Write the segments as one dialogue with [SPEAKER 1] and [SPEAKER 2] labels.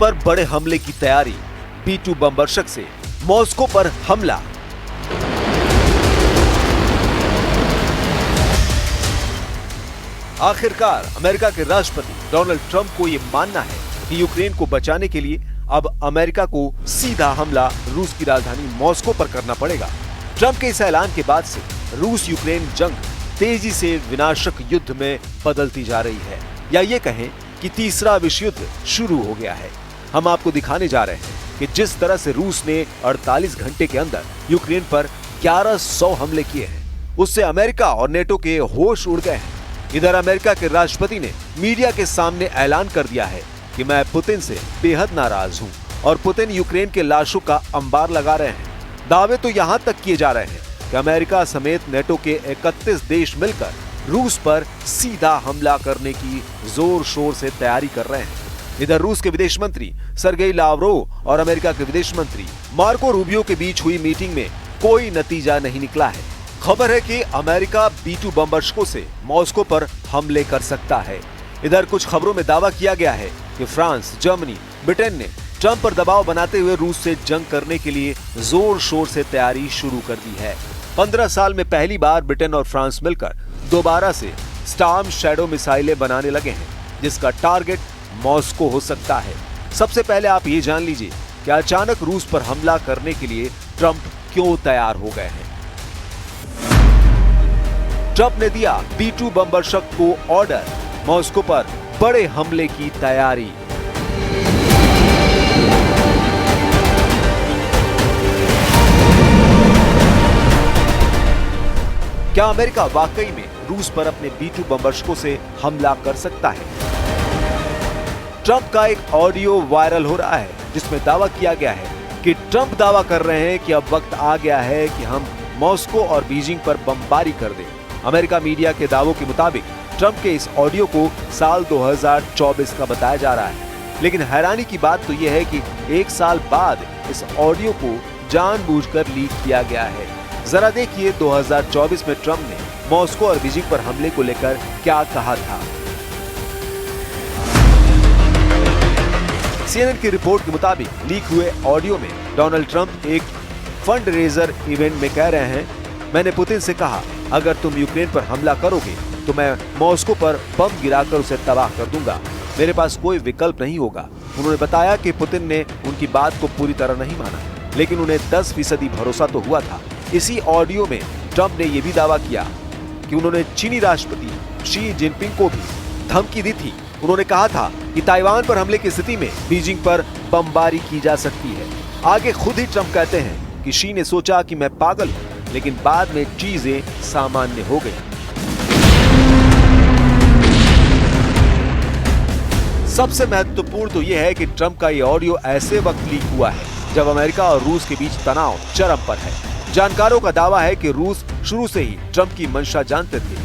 [SPEAKER 1] पर बड़े हमले की तैयारी, B-2 बमवर्षक से मॉस्को पर हमला। आखिरकार अमेरिका के राष्ट्रपति डोनाल्ड ट्रंप को यह मानना है कि यूक्रेन को बचाने के लिए अब अमेरिका को सीधा हमला रूस की राजधानी मॉस्को पर करना पड़ेगा। ट्रंप के इस ऐलान के बाद से रूस यूक्रेन जंग तेजी से विनाशक युद्ध में बदलती जा रही है, या ये कहें कि तीसरा विश्व युद्ध शुरू हो गया है। हम आपको दिखाने जा रहे हैं कि जिस तरह से रूस ने 48 घंटे के अंदर यूक्रेन पर 1100 हमले किए हैं, उससे अमेरिका और नेटो के होश उड़ गए हैं। इधर अमेरिका के राष्ट्रपति ने मीडिया के सामने ऐलान कर दिया है कि मैं पुतिन से बेहद नाराज हूं और पुतिन यूक्रेन के लाशों का अंबार लगा रहे हैं। दावे तो यहां तक किए जा रहे हैं कि अमेरिका समेत नेटो के 31 देश मिलकर रूस पर सीधा हमला करने की जोर शोर से तैयारी कर रहे हैं। इधर रूस के विदेश मंत्री सर्गेई लावरोव और अमेरिका के विदेश मंत्री मार्को रूबियो के बीच हुई मीटिंग में कोई नतीजा नहीं निकला है। खबर है कि अमेरिका B-2 बमवर्षकों से मॉस्को पर हमले कर सकता है। इधर कुछ खबरों में दावा किया गया है कि फ्रांस, जर्मनी, ब्रिटेन ने ट्रंप पर दबाव बनाते हुए रूस से जंग करने के लिए जोर शोर से तैयारी शुरू कर दी है। 15 साल में पहली बार ब्रिटेन और फ्रांस मिलकर दोबारा से स्टॉर्म शैडो मिसाइलें बनाने लगे हैं, जिसका टारगेट मॉस्को हो सकता है। सबसे पहले आप ये जान लीजिए कि अचानक रूस पर हमला करने के लिए ट्रंप क्यों तैयार हो गए हैं। ट्रंप ने दिया B-2 बमवर्षक को ऑर्डर, मॉस्को पर बड़े हमले की तैयारी। क्या अमेरिका वाकई में रूस पर अपने B-2 बमवर्षकों से हमला कर सकता है? ट्रंप का एक ऑडियो वायरल हो रहा है जिसमें दावा किया गया है कि ट्रंप दावा कर रहे हैं कि अब वक्त आ गया है कि हम मॉस्को और बीजिंग पर बमबारी कर दें। अमेरिका मीडिया के दावों के मुताबिक ट्रंप के इस ऑडियो को साल 2024 का बताया जा रहा है, लेकिन हैरानी की बात तो यह है कि एक साल बाद इस ऑडियो को जानबूझकर लीक किया गया है। जरा देखिए 2024 में ट्रंप ने मॉस्को और बीजिंग पर हमले को लेकर क्या कहा था। CNN की रिपोर्ट के मुताबिक लीक हुए ऑडियो में डोनाल्ड ट्रंप एक फंड रेजर इवेंट में कह रहे हैं, मैंने पुतिन से कहा अगर तुम यूक्रेन पर हमला करोगे तो मैं मॉस्को पर बम गिराकर उसे तबाह कर दूंगा, मेरे पास कोई विकल्प नहीं होगा। उन्होंने बताया कि पुतिन ने उनकी बात को पूरी तरह नहीं माना, लेकिन उन्हें 10% भरोसा तो हुआ था। इसी ऑडियो में ट्रंप ने यह भी दावा किया कि उन्होंने चीनी राष्ट्रपति शी जिनपिंग को भी धमकी दी थी। उन्होंने कहा था कि ताइवान पर हमले की स्थिति में बीजिंग पर बमबारी की जा सकती है। आगे खुद ही ट्रंप कहते हैं कि शी ने सोचा कि मैं पागल हूं, लेकिन बाद में चीजें सामान्य हो गई। सबसे महत्वपूर्ण तो यह है कि ट्रंप का ये ऑडियो ऐसे वक्त लीक हुआ है जब अमेरिका और रूस के बीच तनाव चरम पर है। जानकारों का दावा है कि रूस शुरू से ही ट्रंप की मंशा जानते थे,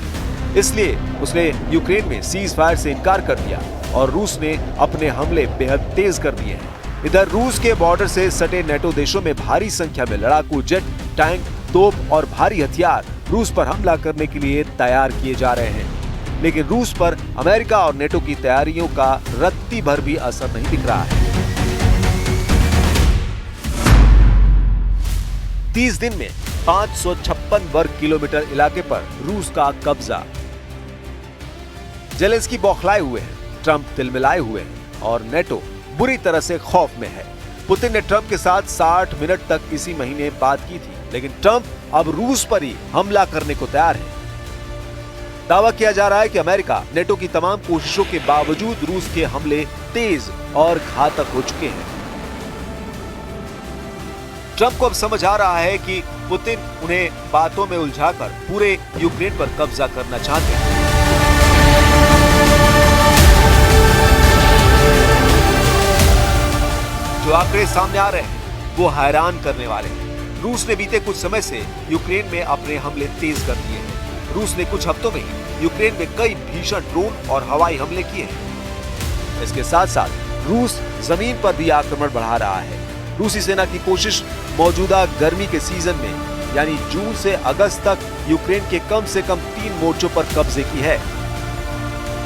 [SPEAKER 1] इसलिए उसने यूक्रेन में सीज फायर से इनकार कर दिया और रूस ने अपने हमले बेहद तेज कर दिए हैं। इधर रूस के बॉर्डर से सटे नेटो देशों में भारी संख्या में लड़ाकू जेट, टैंक, तोप और भारी हथियार रूस पर हमला करने के लिए तैयार किए जा रहे हैं, लेकिन रूस पर अमेरिका और नेटो की तैयारियों का रत्ती भर भी असर नहीं दिख रहा है। 30 दिन में 556 वर्ग किलोमीटर इलाके पर रूस का कब्जा। जेलेंस्की बौखलाए हुए हैं, ट्रंप तिलमिलाए हुए हैं और नेटो बुरी तरह से खौफ में है। पुतिन ने ट्रंप के साथ 60 मिनट तक इसी महीने बात की थी, लेकिन ट्रंप अब रूस पर ही हमला करने को तैयार है। दावा किया जा रहा है कि अमेरिका नेटो की तमाम कोशिशों के बावजूद रूस के हमले तेज और घातक हो चुके हैं। ट्रंप को अब समझ आ रहा है कि पुतिन उन्हें बातों में उलझाकर पूरे यूक्रेन पर कब्जा करना चाहते हैं। जो आंकड़े सामने आ रहे हैं वो हैरान करने वाले हैं। रूस ने बीते कुछ समय से यूक्रेन में अपने हमले तेज कर दिए हैं। रूस ने कुछ हफ्तों में ही यूक्रेन में कई भीषण ड्रोन और हवाई हमले किए हैं। इसके साथ साथ रूस जमीन पर भी आक्रमण बढ़ा रहा है। रूसी सेना की कोशिश मौजूदा गर्मी के सीजन में यानी जून से अगस्त तक यूक्रेन के कम से कम 3 मोर्चों पर कब्जे की है।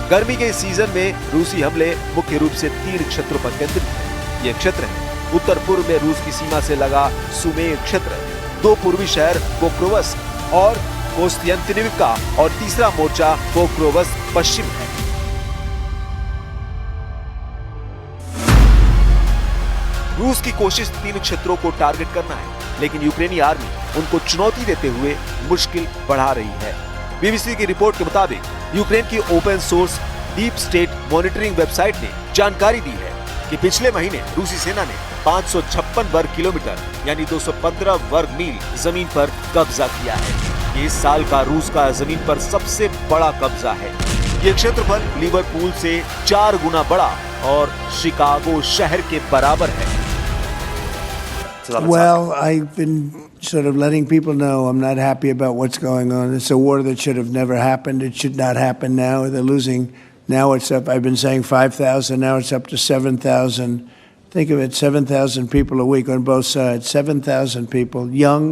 [SPEAKER 1] गर्मी के इस सीजन में रूसी हमले मुख्य रूप से 3 क्षेत्रों पर केंद्रित हैं। ये क्षेत्र है उत्तर पूर्व में रूस की सीमा से लगा सुमेर क्षेत्र, 2 पूर्वी शहर पोक्रोवस्क और कोस्तियंतिनिविका और तीसरा मोर्चा पोक्रोवस्क पश्चिम है। रूस की कोशिश 3 क्षेत्रों को टारगेट करना है, लेकिन यूक्रेनी आर्मी उनको चुनौती देते हुए मुश्किल बढ़ा रही है। बीबीसी की रिपोर्ट के मुताबिक यूक्रेन की open source deep state monitoring website ने जानकारी दी है कि पिछले महीने रूसी सेना ने 556 वर्ग किलोमीटर यानी 215 वर्ग मील जमीन पर कब्जा किया है। ये इस साल का रूस का जमीन पर सबसे बड़ा कब्जा है। ये क्षेत्रफल लिवरपूल से 4 गुना बड़ा और शिकागो शहर के बराबर है।
[SPEAKER 2] Well, I've been sort of letting people know I'm not happy about what's going on. It's a war that should have never happened. It should not happen now. They're losing. Now it's up. I've been saying 5,000. Now it's up to 7,000. Think of it, 7,000 people a week on both sides. 7,000 people, young,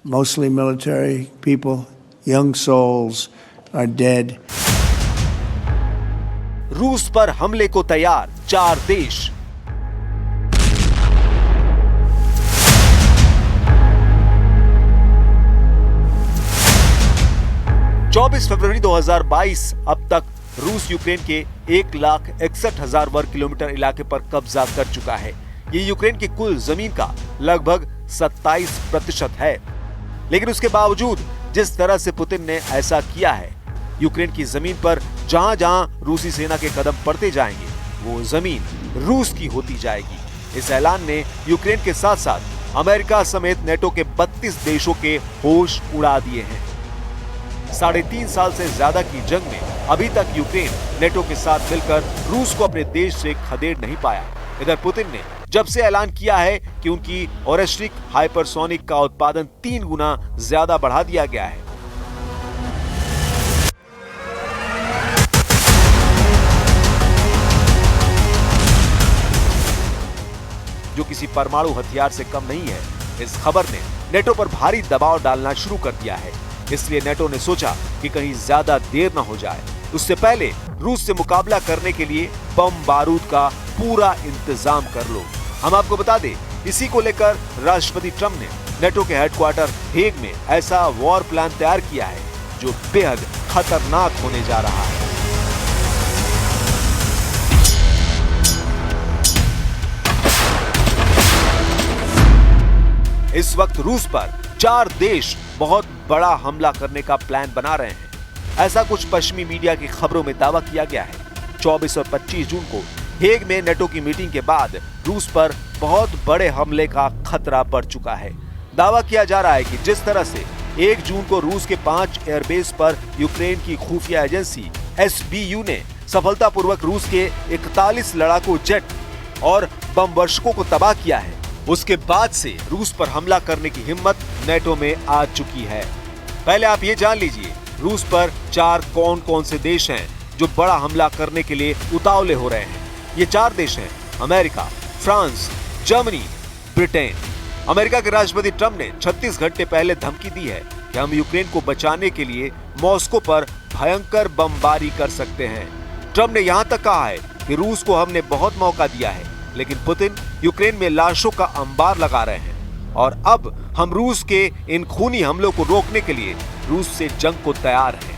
[SPEAKER 2] mostly military people, young souls are dead.
[SPEAKER 1] रूस पर हमले को तैयार 4 देश। फरवरी 2022 अब तक रूस Ukraine के 1,61,000 वर्ग किलोमीटर इलाके पर कब्जा कर चुका है। ये यूक्रेन की कुल जमीन का लगभग 27% है। लेकिन उसके बावजूद जिस तरह से पुतिन ने ऐसा किया है, यूक्रेन की जमीन पर जहां जहां रूसी सेना के कदम पड़ते जाएंगे, वो जमीन रूस की होती जाएगी। इस ऐलान ने यूक्रेन के साथ साथ अमेरिका समेत नेटो के 32 देशों के होश उड़ा दिए हैं। 3.5 साल से ज्यादा की जंग में अभी तक यूक्रेन नेटो के साथ मिलकर रूस को अपने देश से खदेड़ नहीं पाया। इधर पुतिन ने जब से ऐलान किया है कि उनकी ओरेस्ट्रिक हाइपरसोनिक का उत्पादन 3 गुना ज्यादा बढ़ा दिया गया है। जो किसी परमाणु हथियार से कम नहीं है। इस खबर ने नेटो पर भारी दबाव डालना शुरू कर दिया है। इसलिए नेटो ने सोचा कि कहीं ज्यादा देर न हो जाए, उससे पहले रूस से मुकाबला करने के लिए बम बारूद का पूरा इंतजाम कर लो। हम आपको बता दें, इसी को लेकर राष्ट्रपति ट्रंप ने नेटो के हेडक्वार्टर हेग में ऐसा वॉर प्लान तैयार किया है जो बेहद खतरनाक होने जा रहा है। इस वक्त रूस पर 4 देश बहुत बड़ा हमला करने का प्लान बना रहे हैं। ऐसा कुछ पश्चिमी मीडिया की खबरों में दावा किया गया है। 24 और 25 जून को हेग में नेटो की मीटिंग के बाद रूस पर बहुत बड़े हमले का खतरा बढ़ चुका है। दावा किया जा रहा है कि जिस तरह से 1 जून को रूस के 5 एयरबेस पर यूक्रेन की खुफिया एजेंसी SBU ने सफलतापूर्वक रूस के 41 लड़ाकू जेट और बम वर्षकों को तबाह किया है, उसके बाद से रूस पर हमला करने की हिम्मत नेटो में आ चुकी है। पहले आप ये जान लीजिए, रूस पर 4 कौन-कौन से देश हैं जो बड़ा हमला करने के लिए उतावले हो रहे हैं। ये 4 देश हैं America, France, Germany, Britain. America के राष्ट्रपति ट्रंप ने 36 घंटे पहले धमकी दी है कि हम यूक्रेन को बचाने के लिए मॉस्को पर भयंकर बमबारी कर सकते हैं। ट्रंप ने यहाँ तक कहा है कि रूस को हमने बहुत मौका दिया है, लेकिन पुतिन यूक्रेन में लाशों का अंबार लगा रहे हैं और अब हम रूस के इन खूनी हमलों को रोकने के लिए रूस से जंग को तैयार हैं।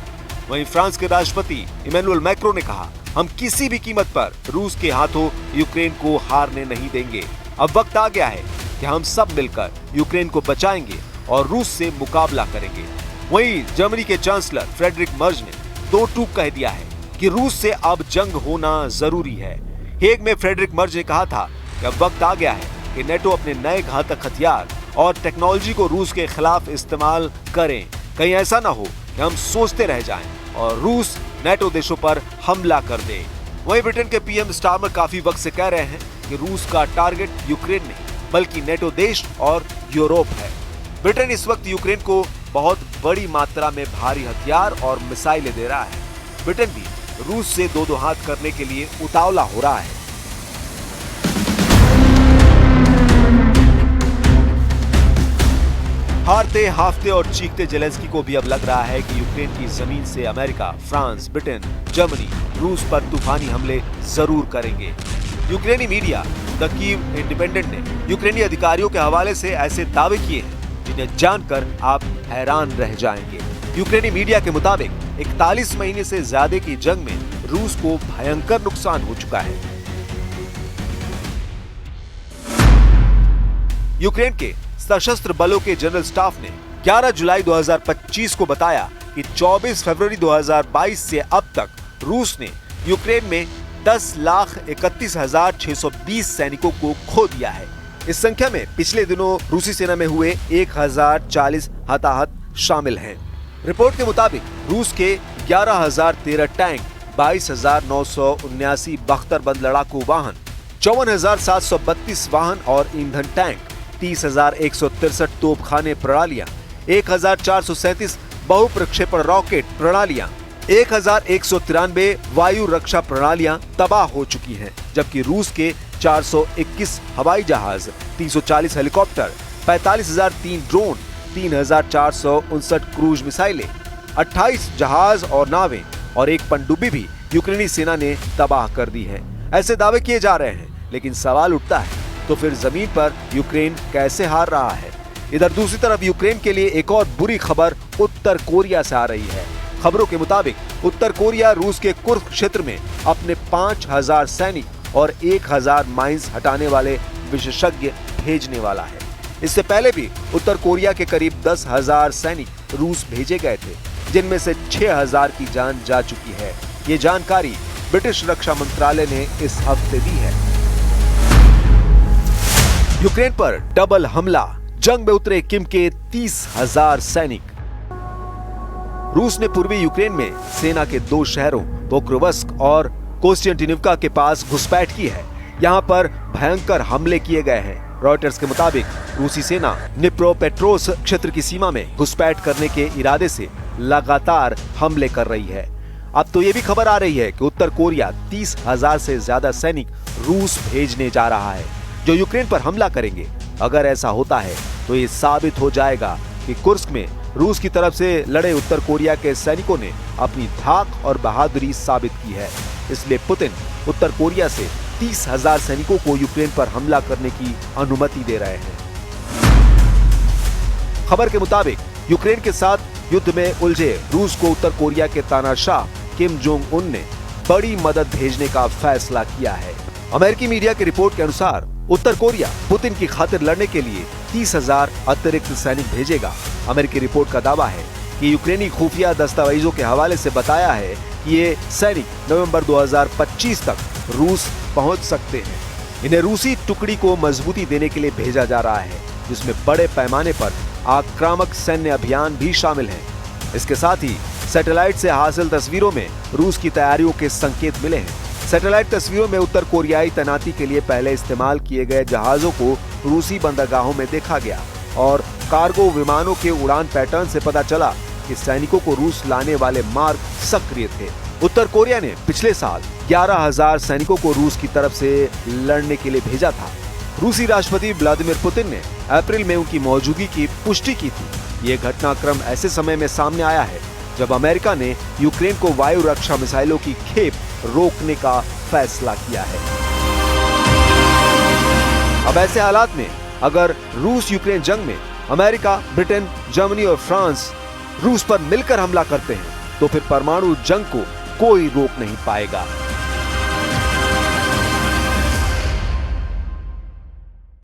[SPEAKER 1] वहीं फ्रांस के राष्ट्रपति इमैनुअल मैक्रों ने कहा, हम किसी भी कीमत पर रूस के हाथों यूक्रेन को हारने नहीं देंगे। अब वक्त आ गया है कि हम सब मिलकर यूक्रेन को बचाएंगे और रूस से मुकाबला करेंगे। वहीं जर्मनी के चांसलर फ्रेडरिक मर्ज ने 2 टूक कह दिया है कि रूस से अब जंग होना जरूरी है। हेग में फ्रेडरिक मर्ज ने कहा था कि अब वक्त आ गया है कि नेटो अपने नए घातक हथियार और टेक्नोलॉजी को रूस के खिलाफ इस्तेमाल करें। कहीं ऐसा ना हो कि हम सोचते रह जाएं और रूस नेटो देशों पर हमला कर दे। वहीं ब्रिटेन के पीएम स्टारमर काफी वक्त से कह रहे हैं कि रूस का टारगेट यूक्रेन नहीं बल्कि नेटो देश और यूरोप है। ब्रिटेन इस वक्त यूक्रेन को बहुत बड़ी मात्रा में भारी हथियार और मिसाइलें दे रहा है। ब्रिटेन भी रूस से दो हाथ करने के लिए उतावला हो रहा है। हारते हाफते और चीखते जेलेंस्की को भी अब लग रहा है कि यूक्रेन की जमीन से अमेरिका, फ्रांस, ब्रिटेन, जर्मनी रूस पर तूफानी हमले जरूर करेंगे। यूक्रेनी मीडिया द कीव इंडिपेंडेंट ने यूक्रेनी अधिकारियों के हवाले से ऐसे दावे किए हैं जिन्हें जानकर आप हैरान रह जाएंगे। यूक्रेनी मीडिया के मुताबिक 41 महीने से ज्यादा की जंग में रूस को भयंकर नुकसान हो चुका है। यूक्रेन के सशस्त्र बलों के जनरल स्टाफ ने 11 जुलाई 2025 को बताया कि 24 फरवरी 2022 से अब तक रूस ने यूक्रेन में 10,31,620 सैनिकों को खो दिया है। इस संख्या में पिछले दिनों रूसी सेना में हुए 1040 हताहत शामिल हैं। रिपोर्ट के मुताबिक रूस के 11,013 टैंक, 22,979 बख्तरबंद लड़ाकू वाहन, 54,732 वाहन और ईंधन टैंक, 30,163 तोपखाने प्रणालियां, 1,437 बहुप्रक्षेपण रॉकेट प्रणालियां, 1,193 वायु रक्षा प्रणालियां तबाह हो चुकी हैं, जबकि रूस के 421 हवाई जहाज, 340 हेलीकॉप्टर, 45,003 ड्रोन, 3,459 क्रूज मिसाइलें, 28 जहाज और नावें और एक पनडुब्बी भी यूक्रेनी सेना ने तबाह कर दी है। ऐसे दावे किए जा रहे हैं, लेकिन सवाल उठता है तो फिर जमीन पर यूक्रेन कैसे हार रहा है? इधर दूसरी तरफ यूक्रेन के लिए एक और बुरी खबर उत्तर कोरिया से आ रही है। खबरों के मुताबिक उत्तर कोरिया रूस के कुर्स्क क्षेत्र में अपने 5,000 सैनिक और 1,000 माइंस हटाने वाले विशेषज्ञ भेजने वाला है। इससे पहले भी उत्तर कोरिया के करीब 10,000 सैनिक रूस भेजे गए थे, जिनमें से 6,000 की जान जा चुकी है। ये जानकारी ब्रिटिश रक्षा मंत्रालय ने इस हफ्ते दी है। यूक्रेन पर डबल हमला, जंग में उतरे किम के 30,000 सैनिक। रूस ने पूर्वी यूक्रेन में सेना के 2 शहरों पोक्रोवस्क और कोस्टियंटिनिवका के पास घुसपैठ की है। यहाँ पर भयंकर हमले किए गए हैं। रॉयटर्स के मुताबिक रूसी सेना निप्रोपेट्रोस क्षेत्र की सीमा में घुसपैठ करने के इरादे से लगातार हमले कर रही है। अब तो ये भी खबर आ रही है कि उत्तर कोरिया 30,000 से ज्यादा सैनिक रूस भेजने जा रहा है, जो यूक्रेन पर हमला करेंगे। अगर ऐसा होता है तो ये साबित हो जाएगा कि कुर्स्क में रूस की तरफ से लड़े उत्तर कोरिया के सैनिकों ने अपनी धाक और बहादुरी साबित की है। इसलिए पुतिन उत्तर कोरिया से 30,000 सैनिकों को यूक्रेन पर हमला करने की अनुमति दे रहे हैं। खबर के मुताबिक यूक्रेन के साथ युद्ध में उलझे रूस को उत्तर कोरिया के तानाशाह किम जोंग उन ने बड़ी मदद भेजने का फैसला किया है। अमेरिकी मीडिया की रिपोर्ट के अनुसार उत्तर कोरिया पुतिन की खातिर लड़ने के लिए 30,000 अतिरिक्त सैनिक भेजेगा। अमेरिकी रिपोर्ट का दावा है कि यूक्रेनी खुफिया दस्तावेजों के हवाले से बताया है कि ये सैनिक नवंबर 2025 तक रूस पहुंच सकते हैं। इन्हें रूसी टुकड़ी को मजबूती देने के लिए भेजा जा रहा है, जिसमें बड़े पैमाने पर आक्रामक सैन्य अभियान भी शामिल हैं। इसके साथ ही सैटेलाइट से हासिल तस्वीरों में रूस की तैयारियों के संकेत मिले हैं। सैटेलाइट तस्वीरों में उत्तर कोरियाई तैनाती के लिए पहले इस्तेमाल किए गए जहाजों को रूसी बंदरगाहों में देखा गया और कार्गो विमानों के उड़ान पैटर्न से पता चला कि सैनिकों को रूस लाने वाले मार्ग सक्रिय थे। उत्तर कोरिया ने पिछले साल 11,000 सैनिकों को रूस की तरफ से लड़ने के लिए भेजा था। रूसी राष्ट्रपति व्लादिमीर पुतिन ने अप्रैल में उनकी मौजूदगी की पुष्टि की थी। ये घटनाक्रम ऐसे समय में सामने आया है जब अमेरिका ने यूक्रेन को वायु रक्षा मिसाइलों की खेप रोकने का फैसला किया है। अब ऐसे हालात में अगर रूस यूक्रेन जंग में अमेरिका, ब्रिटेन, जर्मनी और फ्रांस रूस पर मिलकर हमला करते हैं तो फिर परमाणु जंग को कोई रोक नहीं पाएगा।